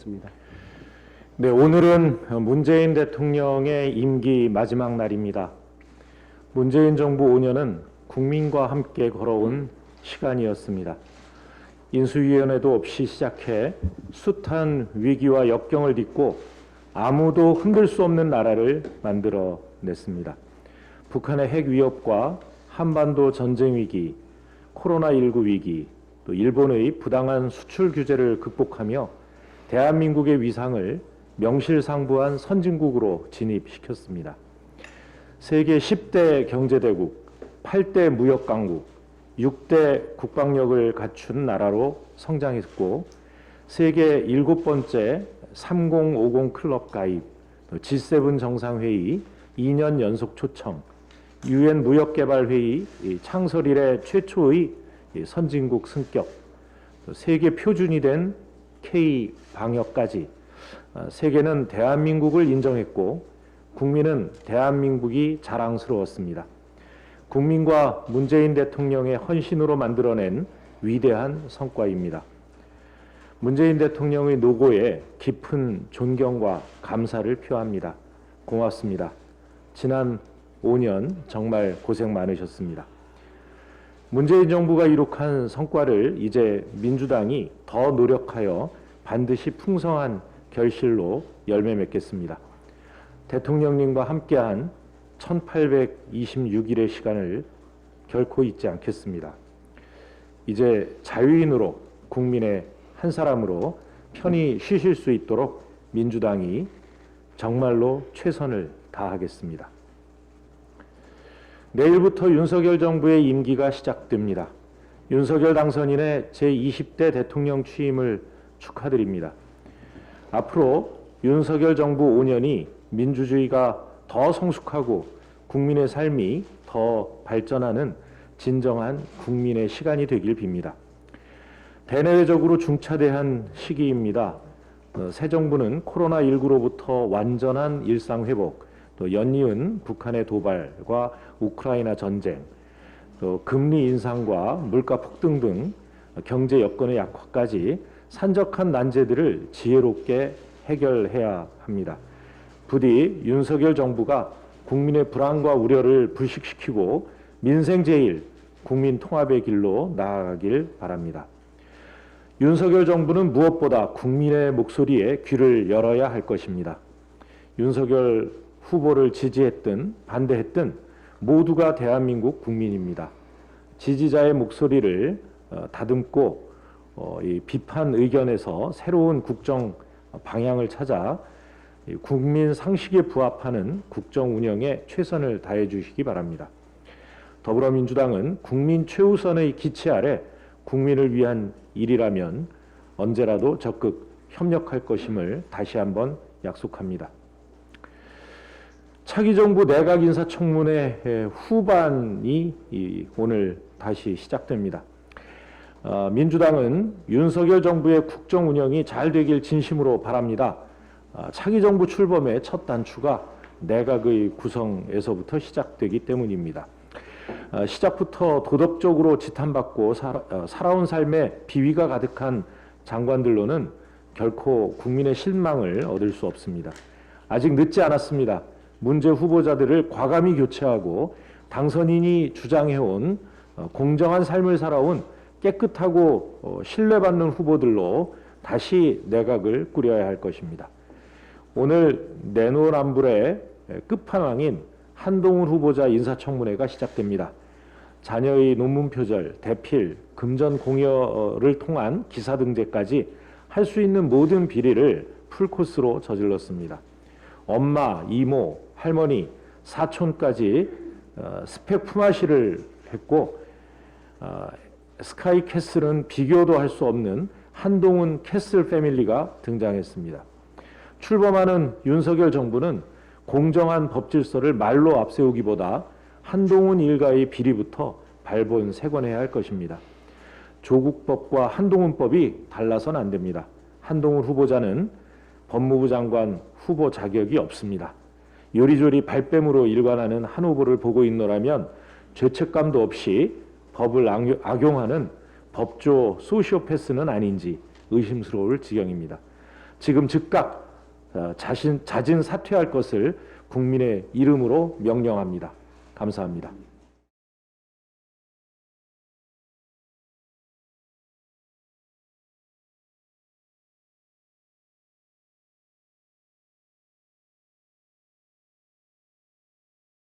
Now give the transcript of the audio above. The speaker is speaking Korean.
하겠습니다. 네, 오늘은 문재인 대통령의 임기 마지막 날입니다. 문재인 정부 5년은 국민과 함께 걸어온 시간이었습니다. 인수위원회도 없이 시작해 숱한 위기와 역경을 딛고 아무도 흔들 수 없는 나라를 만들어냈습니다. 북한의 핵 위협과 한반도 전쟁 위기, 코로나19 위기, 또 일본의 부당한 수출 규제를 극복하며 대한민국의 위상을 명실상부한 선진국으로 진입시켰습니다. 세계 10대 경제대국, 8대 무역강국, 6대 국방력을 갖춘 나라로 성장했고 세계 7번째 3050 클럽 가입, G7 정상회의 2년 연속 초청, UN 무역개발회의 창설 이래 최초의 선진국 승격, 세계 표준이 된 K 방역까지 세계는 대한민국을 인정했고 국민은 대한민국이 자랑스러웠습니다. 국민과 문재인 대통령의 헌신으로 만들어낸 위대한 성과입니다. 문재인 대통령의 노고에 깊은 존경과 감사를 표합니다. 고맙습니다. 지난 5년 정말 고생 많으셨습니다. 문재인 정부가 이룩한 성과를 이제 민주당이 더 노력하여 반드시 풍성한 결실로 열매 맺겠습니다. 대통령님과 함께한 1826일의 시간을 결코 잊지 않겠습니다. 이제 자유인으로 국민의 한 사람으로 편히 쉬실 수 있도록 민주당이 정말로 최선을 다하겠습니다. 내일부터 윤석열 정부의 임기가 시작됩니다. 윤석열 당선인의 제20대 대통령 취임을 축하드립니다. 앞으로 윤석열 정부 5년이 민주주의가 더 성숙하고 국민의 삶이 더 발전하는 진정한 국민의 시간이 되길 빕니다. 대내외적으로 중차대한 시기입니다. 새 정부는 코로나19로부터 완전한 일상 회복, 또 연이은 북한의 도발과 우크라이나 전쟁, 또 금리 인상과 물가 폭등 등 경제 여건의 약화까지 산적한 난제들을 지혜롭게 해결해야 합니다. 부디 윤석열 정부가 국민의 불안과 우려를 불식시키고 민생 제일, 국민 통합의 길로 나아가길 바랍니다. 윤석열 정부는 무엇보다 국민의 목소리에 귀를 열어야 할 것입니다. 윤석열 후보를 지지했든 반대했든 모두가 대한민국 국민입니다. 지지자의 목소리를 다듬고 이 비판 의견에서 새로운 국정 방향을 찾아 국민 상식에 부합하는 국정 운영에 최선을 다해 주시기 바랍니다. 더불어민주당은 국민 최우선의 기치 아래 국민을 위한 일이라면 언제라도 적극 협력할 것임을 다시 한번 약속합니다. 차기 정부 내각 인사청문회 후반이 오늘 다시 시작됩니다. 민주당은 윤석열 정부의 국정 운영이 잘 되길 진심으로 바랍니다. 차기 정부 출범의 첫 단추가 내각의 구성에서부터 시작되기 때문입니다. 시작부터 도덕적으로 지탄받고 살아온 삶에 비위가 가득한 장관들로는 결코 국민의 실망을 얻을 수 없습니다. 아직 늦지 않았습니다. 문제 후보자들을 과감히 교체하고 당선인이 주장해온 공정한 삶을 살아온 깨끗하고 신뢰받는 후보들로 다시 내각을 꾸려야 할 것입니다. 오늘 내노남불의 끝판왕인 한동훈 후보자 인사청문회가 시작됩니다. 자녀의 논문 표절, 대필, 금전 공여를 통한 기사 등재까지 할 수 있는 모든 비리를 풀코스로 저질렀습니다. 엄마, 이모, 할머니, 사촌까지 스펙 품앗이를 했고 스카이캐슬은 비교도 할 수 없는 한동훈 캐슬 패밀리가 등장했습니다. 출범하는 윤석열 정부는 공정한 법질서를 말로 앞세우기보다 한동훈 일가의 비리부터 발본색원해야 할 것입니다. 조국법과 한동훈법이 달라서는 안 됩니다. 한동훈 후보자는 법무부 장관 후보 자격이 없습니다. 요리조리 발뺌으로 일관하는 한 후보를 보고 있노라면 죄책감도 없이 법을 악용하는 법조 소시오패스는 아닌지 의심스러울 지경입니다. 지금 즉각 자진 사퇴할 것을 국민의 이름으로 명령합니다. 감사합니다.